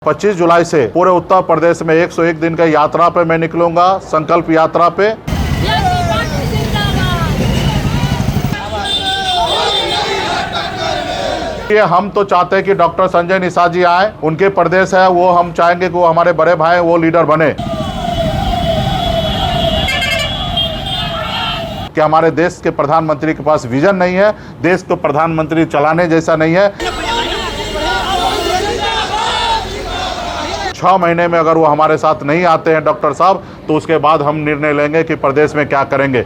25 जुलाई से पूरे उत्तर प्रदेश में 101 दिन का यात्रा पे मैं निकलूंगा, संकल्प यात्रा पे। ये हम तो चाहते हैं कि डॉक्टर संजय निषाद जी आए, उनके प्रदेश है वो, हम चाहेंगे कि वो हमारे बड़े भाई वो लीडर बने। कि हमारे देश के प्रधानमंत्री के पास विजन नहीं है, देश को प्रधानमंत्री चलाने जैसा नहीं है। 6 महीने में अगर वो हमारे साथ नहीं आते हैं डॉक्टर साहब, तो उसके बाद हम निर्णय लेंगे कि प्रदेश में क्या करेंगे।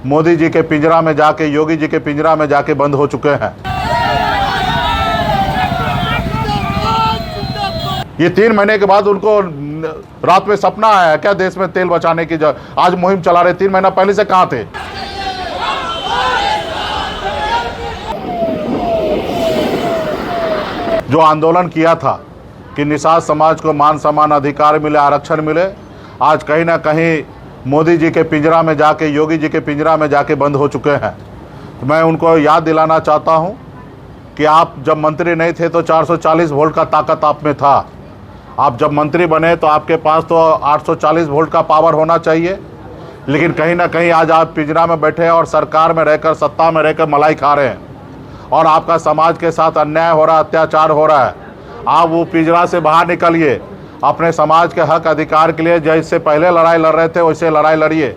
मोदी जी के पिंजरा में जाके, योगी जी के पिंजरा में जाके बंद हो चुके हैं। ये 3 महीने के बाद उनको रात में सपना आया है क्या देश में तेल बचाने की? आज मुहिम चला रहे, 3 महीना पहले से कहां थे? जो आंदोलन किया था कि निषाद समाज को मान सम्मान अधिकार मिले, आरक्षण मिले, आज कहीं ना कहीं मोदी जी के पिंजरा में जाके, योगी जी के पिंजरा में जाके बंद हो चुके हैं। तो मैं उनको याद दिलाना चाहता हूं कि आप जब मंत्री नहीं थे तो 440 वोल्ट का ताकत आप में था। आप जब मंत्री बने तो आपके पास तो 840 वोल्ट का पावर होना चाहिए, लेकिन कहीं ना कहीं आज आप पिंजरा में बैठे हैं और सरकार में रहकर, सत्ता में रहकर मलाई खा रहे हैं और आपका समाज के साथ अन्याय हो रहा है, अत्याचार हो रहा है। आप वो पिंजरा से बाहर निकलिए, अपने समाज के हक अधिकार के लिए जैसे पहले लड़ाई लड़ रहे थे वैसे लड़ाई लड़िए।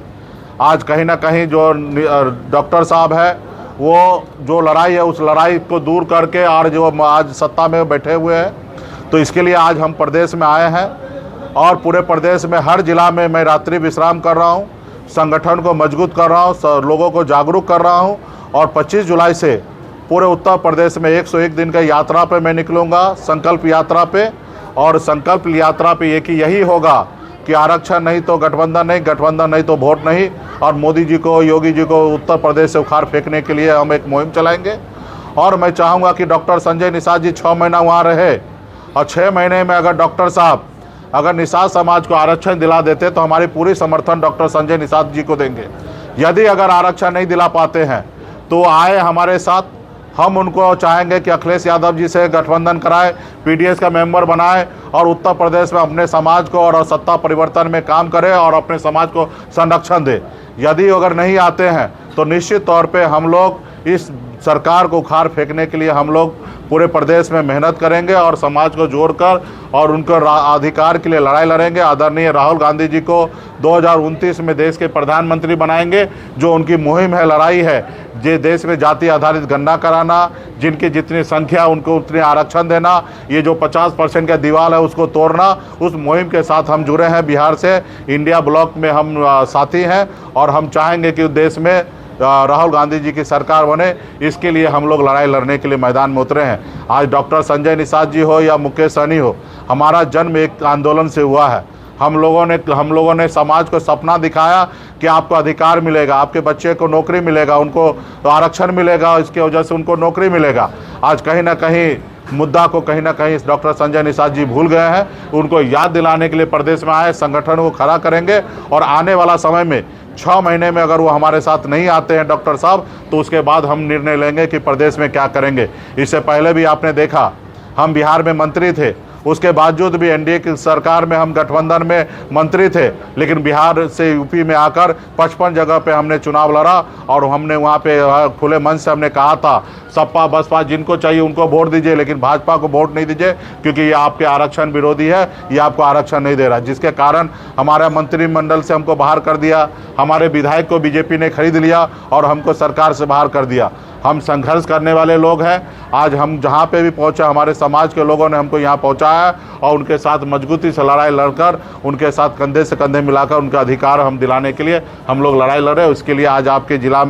आज कहीं ना कहीं जो डॉक्टर साहब है वो जो लड़ाई है उस लड़ाई को दूर करके और जो आज सत्ता में बैठे हुए हैं, तो इसके लिए आज हम प्रदेश में आए हैं और पूरे प्रदेश में हर जिला में मैं रात्रि विश्राम कर रहा हूँ, संगठन को मजबूत कर रहा हूँ, लोगों को जागरूक कर रहा हूँ और 25 जुलाई से पूरे उत्तर प्रदेश में 101 दिन का यात्रा पे मैं निकलूंगा, संकल्प यात्रा पे। और संकल्प यात्रा पे यही होगा कि आरक्षण नहीं तो गठबंधन नहीं, गठबंधन नहीं तो वोट नहीं। और मोदी जी को, योगी जी को उत्तर प्रदेश से उखाड़ फेंकने के लिए हम एक मुहिम चलाएंगे। और मैं चाहूँगा कि डॉक्टर संजय निषाद जी 6 महीना वहाँ रहे और 6 महीने में अगर डॉक्टर साहब अगर निषाद समाज को आरक्षण दिला देते तो हमारी पूरी समर्थन डॉक्टर संजय निषाद जी को देंगे। यदि अगर आरक्षण नहीं दिला पाते हैं तो आए हमारे साथ, हम उनको चाहेंगे कि अखिलेश यादव जी से गठबंधन कराए, पीडीएस का मेंबर बनाए और उत्तर प्रदेश में अपने समाज को और सत्ता परिवर्तन में काम करे और अपने समाज को संरक्षण दे। यदि अगर नहीं आते हैं तो निश्चित तौर पे हम लोग इस सरकार को उखाड़ फेंकने के लिए हम लोग पूरे प्रदेश में मेहनत करेंगे और समाज को जोड़कर और उनके अधिकार के लिए लड़ाई लड़ेंगे। आदरणीय राहुल गांधी जी को 2029 में देश के प्रधानमंत्री बनाएंगे। जो उनकी मुहिम है, लड़ाई है, जे देश में जाति आधारित गणना कराना, जिनकी जितनी संख्या उनको उतने आरक्षण देना, ये जो 50% का दीवार है उसको तोड़ना, उस मुहिम के साथ हम जुड़े हैं। बिहार से इंडिया ब्लॉक में हम साथी हैं और हम चाहेंगे कि देश में राहुल गांधी जी की सरकार बने। इसके लिए हम लोग लड़ाई लड़ने के लिए मैदान में उतरे हैं। आज डॉक्टर संजय निषाद जी हो या मुकेश सहनी हो, हमारा जन्म एक आंदोलन से हुआ है। हम लोगों ने समाज को सपना दिखाया कि आपको अधिकार मिलेगा, आपके बच्चे को नौकरी मिलेगा, उनको आरक्षण मिलेगा, इसकी वजह से उनको नौकरी मिलेगा। आज कहीं ना कहीं मुद्दा को कहीं ना कहीं डॉक्टर संजय निषाद जी भूल गए हैं। उनको याद दिलाने के लिए प्रदेश में आए, संगठन को खड़ा करेंगे और आने वाला समय में 6 महीने में अगर वो हमारे साथ नहीं आते हैं डॉक्टर साहब, तो उसके बाद हम निर्णय लेंगे कि प्रदेश में क्या करेंगे। इससे पहले भी आपने देखा, हम बिहार में मंत्री थे, उसके बावजूद भी एनडीए की सरकार में हम गठबंधन में मंत्री थे, लेकिन बिहार से यूपी में आकर 55 जगह पे हमने चुनाव लड़ा और हमने वहाँ पे खुले मन से हमने कहा था सपा बसपा जिनको चाहिए उनको वोट दीजिए, लेकिन भाजपा को वोट नहीं दीजिए क्योंकि ये आपके आरक्षण विरोधी है, ये आपको आरक्षण नहीं दे रहा। जिसके कारण हमारा मंत्रिमंडल से हमको बाहर कर दिया, हमारे विधायक को बीजेपी ने खरीद लिया और हमको सरकार से बाहर कर दिया। हम संघर्ष करने वाले लोग हैं। आज हम जहाँ पे भी पहुँचे, हमारे समाज के लोगों ने हमको यहाँ पहुँचाया और उनके साथ मजबूती से लड़ाई लड़कर, उनके साथ कंधे से कंधे मिलाकर उनका अधिकार हम दिलाने के लिए हम लोग लड़ाई लड़ रहे हैं। उसके लिए आज आपके जिला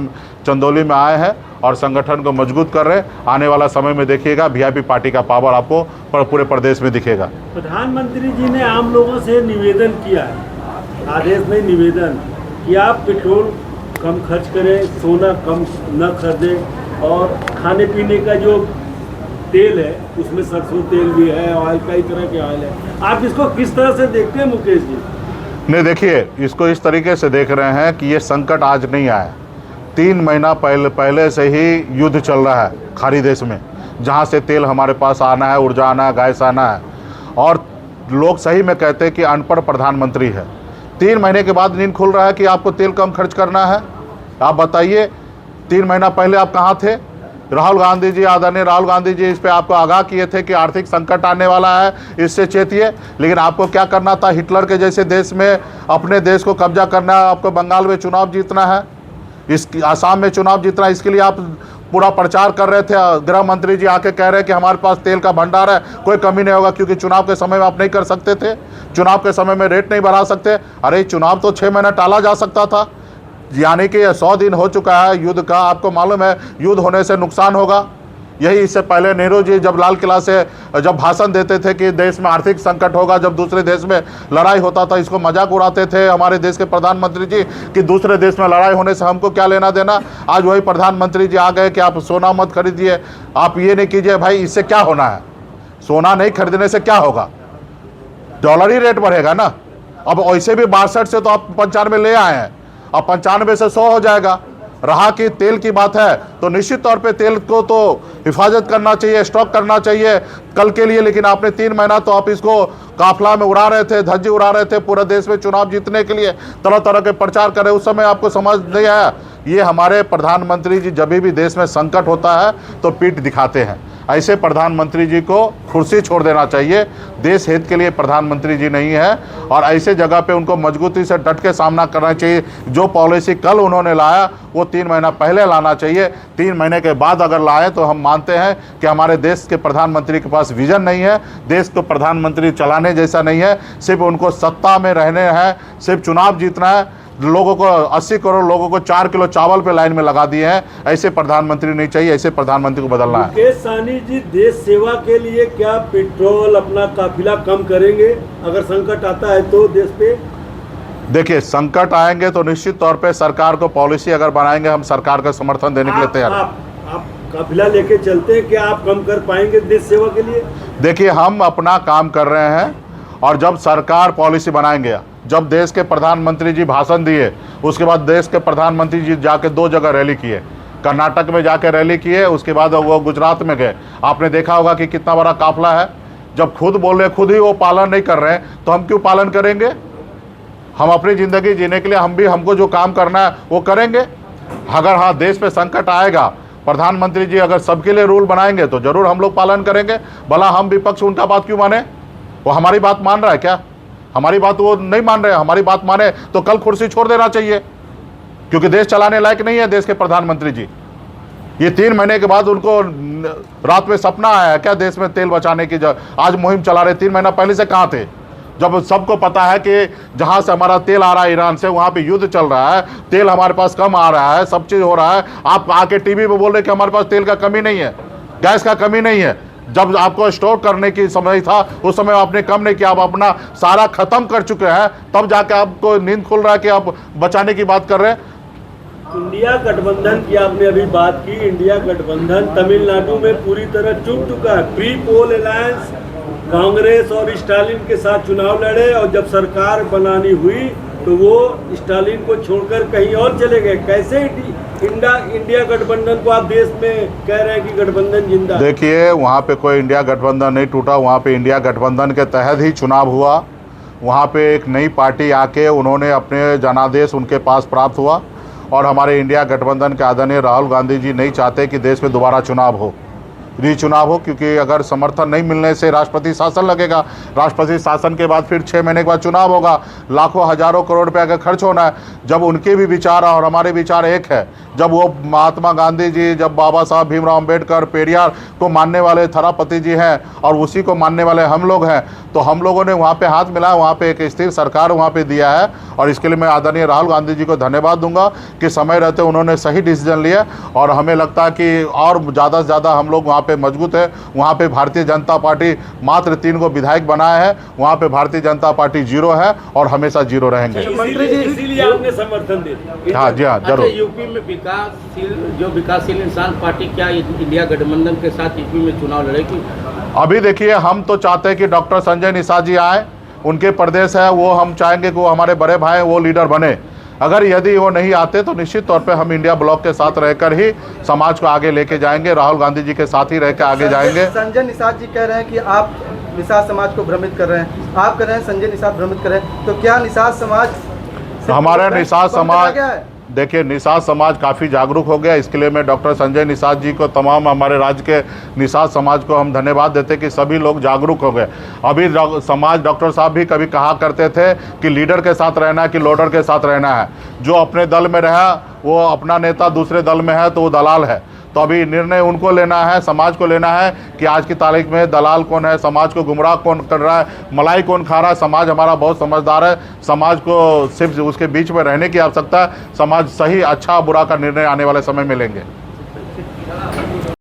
चंदौली में आए हैं और संगठन को मजबूत कर रहे हैं। आने वाला समय में देखिएगा वीआईपी पार्टी का पावर आपको पूरे प्रदेश में दिखेगा। प्रधानमंत्री जी ने आम लोगों से निवेदन किया है, आदेश नहीं निवेदन, कि आप पेट्रोल कम खर्च करें, सोना कम न खरीदें और खाने पीने का जो तेल है उसमें सरसों तेल भी है, ऑयल, कई तरह के ऑयल है। आप इसको किस तरह से देखते हैं मुकेश जी? नहीं, देखिए, इसको इस तरीके से देख रहे हैं कि ये संकट आज नहीं आया। 3 महीना पहले से ही युद्ध चल रहा है खाड़ी देश में। जहाँ से तेल हमारे पास आना है, ऊर्जा आना है, गैस आना है। और लोग सही में कहते हैं कि अनपढ़ प्रधानमंत्री है। 3 महीने के बाद नींद खुल रहा है कि आपको तेल कम खर्च करना है। आप बताइए 3 महीना पहले आप कहाँ थे? राहुल गांधी जी, आदरणीय राहुल गांधी जी इस पे आपको आगाह किए थे कि आर्थिक संकट आने वाला है, इससे चेतिए। लेकिन आपको क्या करना था? हिटलर के जैसे देश में अपने देश को कब्जा करना है, आपको बंगाल में चुनाव जीतना है, आसाम में चुनाव जीतना है। इसके लिए आप पूरा प्रचार कर रहे थे। गृह मंत्री जी आके कह रहे हैं कि हमारे पास तेल का भंडार है, कोई कमी नहीं होगा, क्योंकि चुनाव के समय में आप नहीं कर सकते थे, चुनाव के समय में रेट नहीं बढ़ा सकते। अरे चुनाव तो 6 महीना टाला जा सकता था, यानी कि 100 दिन हो चुका है युद्ध का। आपको मालूम है युद्ध होने से नुकसान होगा। यही इससे पहले नेहरू जी जब लाल किला से जब भाषण देते थे कि देश में आर्थिक संकट होगा, जब दूसरे देश में लड़ाई होता था, इसको मजाक उड़ाते थे हमारे देश के प्रधानमंत्री जी कि दूसरे देश में लड़ाई होने से हमको क्या लेना देना। आज वही प्रधानमंत्री जी आ गए कि आप सोना मत खरीदिए, आप ये नहीं कीजिए। भाई इससे क्या होना है? सोना नहीं खरीदने से क्या होगा? डॉलर ही रेट बढ़ेगा ना। अब वैसे भी 62 से तो आप 95 ले आए हैं, अब 95 से 100 हो जाएगा। रहा कि तेल की बात है तो निश्चित तौर पे तेल को तो हिफाजत करना चाहिए, स्टॉक करना चाहिए कल के लिए। लेकिन आपने 3 महीना तो आप इसको काफिला में उड़ा रहे थे, धज्जी उड़ा रहे थे, पूरे देश में चुनाव जीतने के लिए तरह तरह के प्रचार कर रहे। उस समय आपको समझ नहीं आया। ये हमारे प्रधानमंत्री जी जब भी देश में संकट होता है तो पीठ दिखाते हैं। ऐसे प्रधानमंत्री जी को कुर्सी छोड़ देना चाहिए। देश हित के लिए प्रधानमंत्री जी नहीं है, और ऐसे जगह पे उनको मजबूती से डट के सामना करना चाहिए। जो पॉलिसी कल उन्होंने लाया वो 3 महीना पहले लाना चाहिए। 3 महीने के बाद अगर लाए तो हम मानते हैं कि हमारे देश के प्रधानमंत्री के पास विजन नहीं है, देश को प्रधानमंत्री चलाने जैसा नहीं है। सिर्फ उनको सत्ता में रहने हैं, सिर्फ चुनाव जीतना है। लोगों को 80 करोड़ लोगों को 4 किलो चावल पे लाइन में लगा दिए हैं। ऐसे प्रधानमंत्री नहीं चाहिए, ऐसे प्रधानमंत्री को बदलना है। मुकेश सहनी जी देश सेवा के लिए क्या पेट्रोल अपना काफिला कम करेंगे अगर संकट आता है तो देश पे? देखिए संकट आएंगे तो निश्चित तौर पे सरकार को पॉलिसी अगर बनाएंगे, हम सरकार का समर्थन देने के लिए तैयार हैं। आप काफिला लेके चलते हैं, क्या आप कम कर पाएंगे देश सेवा के लिए? देखिए हम अपना काम कर रहे हैं, और जब सरकार पॉलिसी बनाएंगे, जब देश के प्रधानमंत्री जी भाषण दिए, उसके बाद देश के प्रधानमंत्री जी जाके 2 जगह रैली किए, कर्नाटक में जाके रैली किए, उसके बाद वो गुजरात में गए। आपने देखा होगा कि कितना बड़ा काफिला है। जब खुद बोल रहे, खुद ही वो पालन नहीं कर रहे हैं तो हम क्यों पालन करेंगे? हम अपनी ज़िंदगी जीने के लिए हमको जो काम करना है वो करेंगे। अगर हाँ देश पे संकट आएगा, प्रधानमंत्री जी अगर सबके लिए रूल बनाएंगे तो जरूर हम लोग पालन करेंगे। भला हम विपक्ष उनका बात क्यों माने? वो हमारी बात मान रहा है क्या? हमारी बात वो नहीं मान रहे। हमारी बात माने तो कल कुर्सी छोड़ देना चाहिए, क्योंकि देश चलाने लायक नहीं है देश के प्रधानमंत्री जी। ये 3 महीने के बाद उनको रात में सपना आया है क्या देश में तेल बचाने की? आज मुहिम चला रहे, 3 महीना पहले से कहाँ थे? जब सबको पता है कि जहाँ से हमारा तेल आ रहा है ईरान से, वहाँ पे युद्ध चल रहा है, तेल हमारे पास कम आ रहा है, सब चीज़ हो रहा है। आप आके टीवी पे बोल रहे कि हमारे पास तेल का कमी नहीं है, गैस का कमी नहीं है। जब आपको स्टोर करने की समय था उस समय आपने कम नहीं किया, आप अपना सारा खत्म कर चुके हैं, तब जाके आपको नींद खुल रहा है कि आप बचाने की बात कर रहे हैं। इंडिया गठबंधन की आपने अभी बात की। इंडिया गठबंधन तमिलनाडु में पूरी तरह चूक चुका है। प्री पोल अलायंस कांग्रेस और स्टालिन के साथ चुनाव लड़े, और जब सरकार बनानी हुई तो वो स्टालिन को छोड़कर कहीं और चले गए। कैसे इंडिया गठबंधन को आप देश में कह रहे हैं कि गठबंधन जिंदा? देखिए वहाँ पे कोई इंडिया गठबंधन नहीं टूटा। वहाँ पे इंडिया गठबंधन के तहत ही चुनाव हुआ। वहाँ पे एक नई पार्टी आके उन्होंने अपने जनादेश उनके पास प्राप्त हुआ, और हमारे इंडिया गठबंधन के आदरणीय राहुल गांधी जी नहीं चाहते कि देश में दोबारा चुनाव हो, रीचुनाव हो, क्योंकि अगर समर्थन नहीं मिलने से राष्ट्रपति शासन लगेगा। राष्ट्रपति शासन के बाद फिर 6 महीने के बाद चुनाव होगा, लाखों हजारों करोड़ रुपए का खर्च होना है। जब उनके भी विचार और हमारे विचार एक है, जब वो महात्मा गांधी जी, जब बाबा साहब भीमराव अंबेडकर, पेरियार को मानने वाले थरापति जी हैं, और उसी को मानने वाले हम लोग हैं, तो हम लोगों ने वहाँ पे हाथ मिलाया, वहाँ पे एक स्थिर सरकार वहाँ पे दिया है। और इसके लिए मैं आदरणीय राहुल गांधी जी को धन्यवाद दूंगा कि समय रहते उन्होंने सही डिसीजन लिया, और हमें लगता है कि और ज़्यादा से ज़्यादा हम लोग वहाँ पे मजबूत है। वहाँ पे भारतीय जनता पार्टी मात्र 3 को विधायक बनाया है, वहाँ पे भारतीय जनता पार्टी 0 है और हमेशा 0 रहेंगे। इसीलिए आपने समर्थन दिया? हाँ जी हाँ जरूर। यूपी में विकासशील इंसान पार्टी क्या इंडिया गठबंधन के साथ यूपी में चुनाव लड़ेगी? अभी देखिए हम तो चाहते हैं कि डॉक्टर संजय निषाद जी आए, उनके प्रदेश है, वो हम चाहेंगे कि वो हमारे बड़े भाई वो लीडर बने। अगर यदि वो नहीं आते तो निश्चित तौर पे हम इंडिया ब्लॉक के साथ रहकर ही समाज को आगे लेके जाएंगे, राहुल गांधी जी के साथ ही रहकर आगे जाएंगे। संजय निषाद जी कह रहे हैं कि आप निषाद समाज को भ्रमित कर रहे हैं, आप कह रहे हैं संजय निषाद भ्रमित कर रहे हैं, तो क्या निषाद समाज हमारा निषाद समाज, क्या है? देखिए निषाद समाज काफ़ी जागरूक हो गया। इसके लिए मैं डॉक्टर संजय निषाद जी को, तमाम हमारे राज्य के निषाद समाज को हम धन्यवाद देते कि सभी लोग जागरूक हो गए। अभी समाज डॉक्टर साहब भी कभी कहा करते थे कि लीडर के साथ रहना है कि लोडर के साथ रहना है। जो अपने दल में रहा वो अपना नेता दूसरे दल में है तो वो दलाल है। तो अभी निर्णय उनको लेना है, समाज को लेना है कि आज की तारीख में दलाल कौन है, समाज को गुमराह कौन कर रहा है, मलाई कौन खा रहा है। समाज हमारा बहुत समझदार है, समाज को सिर्फ उसके बीच में रहने की आवश्यकता है। समाज सही अच्छा बुरा का निर्णय आने वाले समय में लेंगे।